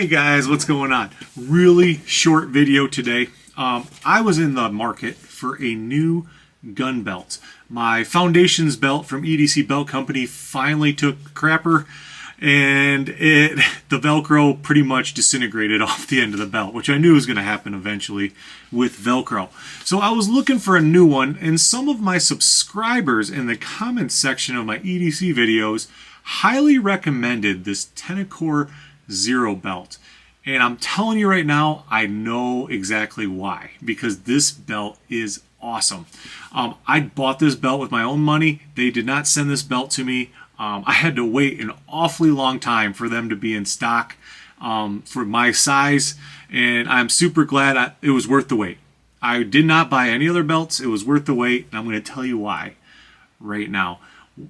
Hey guys, what's going on? Really short video today. I was in the market for a new gun belt. My Foundations belt from EDC Belt Company finally took crapper, and the Velcro pretty much disintegrated off the end of the belt, which I knew was going to happen eventually with Velcro. So I was looking for a new one, and some of my subscribers in the comments section of my EDC videos highly recommended this Tenacore Zero belt. And I'm telling you right now, I know exactly why, because this belt is awesome. I bought this belt with my own money. They did not send this belt to me. I had to wait an awfully long time for them to be in stock for my size, and I'm super glad it was worth the wait. I did not buy any other belts. It was worth the wait, and I'm going to tell you why right now.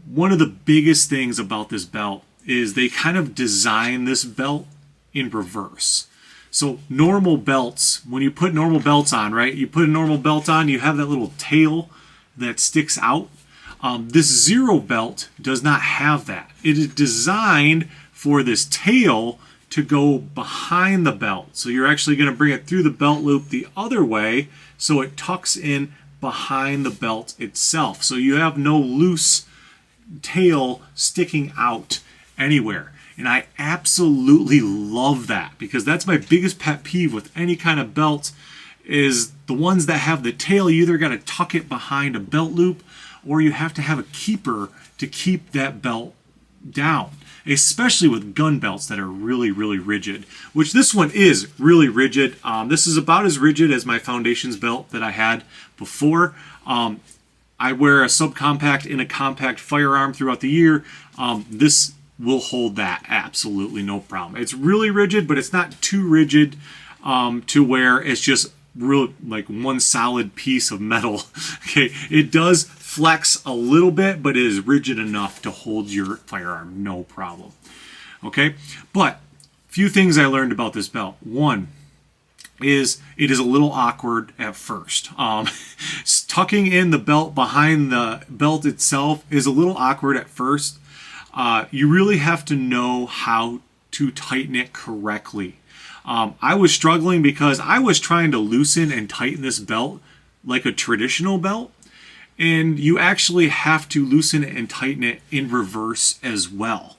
One of the biggest things about this belt is they kind of design this belt in reverse. So normal belts, when you put normal belts on, right? You put a normal belt on, you have that little tail that sticks out. This Zero belt does not have that. It is designed for this tail to go behind the belt. So you're actually going to bring it through the belt loop the other way, so it tucks in behind the belt itself. So you have no loose tail sticking out anywhere. And I absolutely love that, because that's my biggest pet peeve with any kind of belt, is the ones that have the tail. You either got to tuck it behind a belt loop, or you have to have a keeper to keep that belt down, especially with gun belts that are really, really rigid, which this one is really rigid. This is about as rigid as my Foundations belt that I had before. I wear a subcompact in a compact firearm throughout the year. This will hold that absolutely no problem. It's really rigid, but it's not too rigid to where it's just real like one solid piece of metal. Okay, it does flex a little bit, but it is rigid enough to hold your firearm no problem. Okay, but a few things I learned about this belt. One is it is a little awkward at first. Tucking in the belt behind the belt itself is a little awkward at first. You really have to know how to tighten it correctly. I was struggling because I was trying to loosen and tighten this belt like a traditional belt, and you actually have to loosen it and tighten it in reverse as well.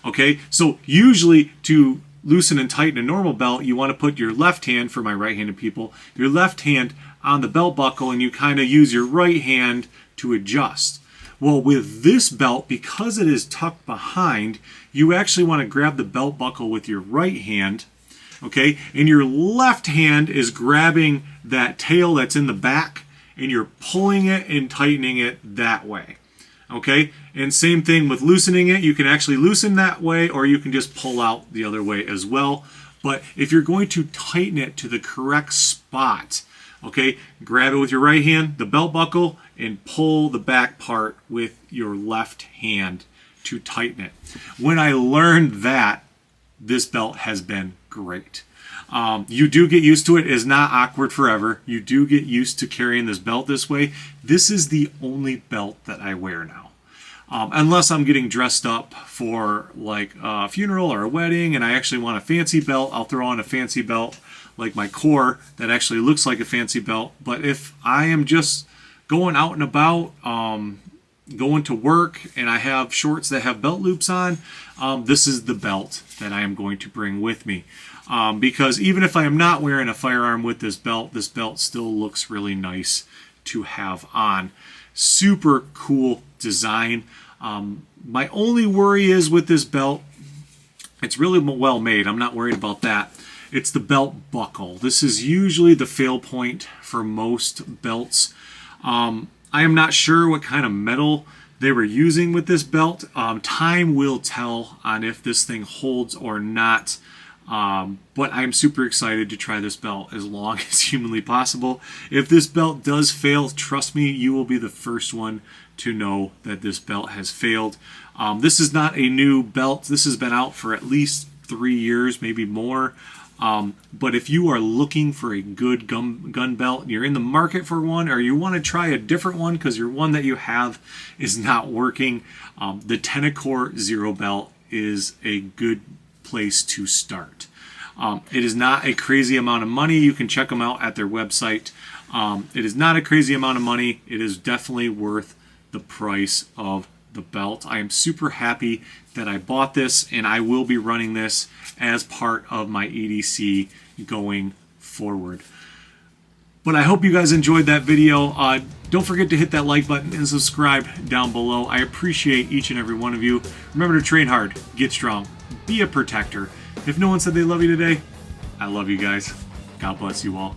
Okay, so usually to loosen and tighten a normal belt, you want to put your left hand, for my right-handed people, your left hand on the belt buckle, and you kind of use your right hand to adjust. Well, with this belt, because it is tucked behind, you actually want to grab the belt buckle with your right hand, okay? And your left hand is grabbing that tail that's in the back, and you're pulling it and tightening it that way, okay? And same thing with loosening it. You can actually loosen that way, or you can just pull out the other way as well. But if you're going to tighten it to the correct spot, okay, grab it with your right hand, the belt buckle, and pull the back part with your left hand to tighten it. When I learned that, this belt has been great. You do get used to it. It is not awkward forever. You do get used to carrying this belt this way. This is the only belt that I wear now. Unless I'm getting dressed up for like a funeral or a wedding and I actually want a fancy belt, I'll throw on a fancy belt like my Core that actually looks like a fancy belt. But if I am just going out and about, going to work, and I have shorts that have belt loops on, this is the belt that I am going to bring with me. Because even if I am not wearing a firearm with this belt still looks really nice to have on. Super cool design. My only worry is with this belt, it's really well made. I'm not worried about that. It's the belt buckle. This is usually the fail point for most belts. I am not sure what kind of metal they were using with this belt. Time will tell on if this thing holds or not. But I'm super excited to try this belt as long as humanly possible. If this belt does fail, trust me, you will be the first one to know that this belt has failed. This is not a new belt. This has been out for at least 3 years, maybe more. But if you are looking for a good gun belt, and you're in the market for one, or you want to try a different one because your one that you have is not working, the Tenacore Zero belt is a good place to start. It is not a crazy amount of money. You can check them out at their website. It is not a crazy amount of money. It is definitely worth the price of the belt. I am super happy that I bought this, and I will be running this as part of my EDC going forward. But I hope you guys enjoyed that video. Don't forget to hit that like button and subscribe down below. I appreciate each and every one of you. Remember to train hard, get strong, be a protector. If no one said they love you today, I love you guys. God bless you all.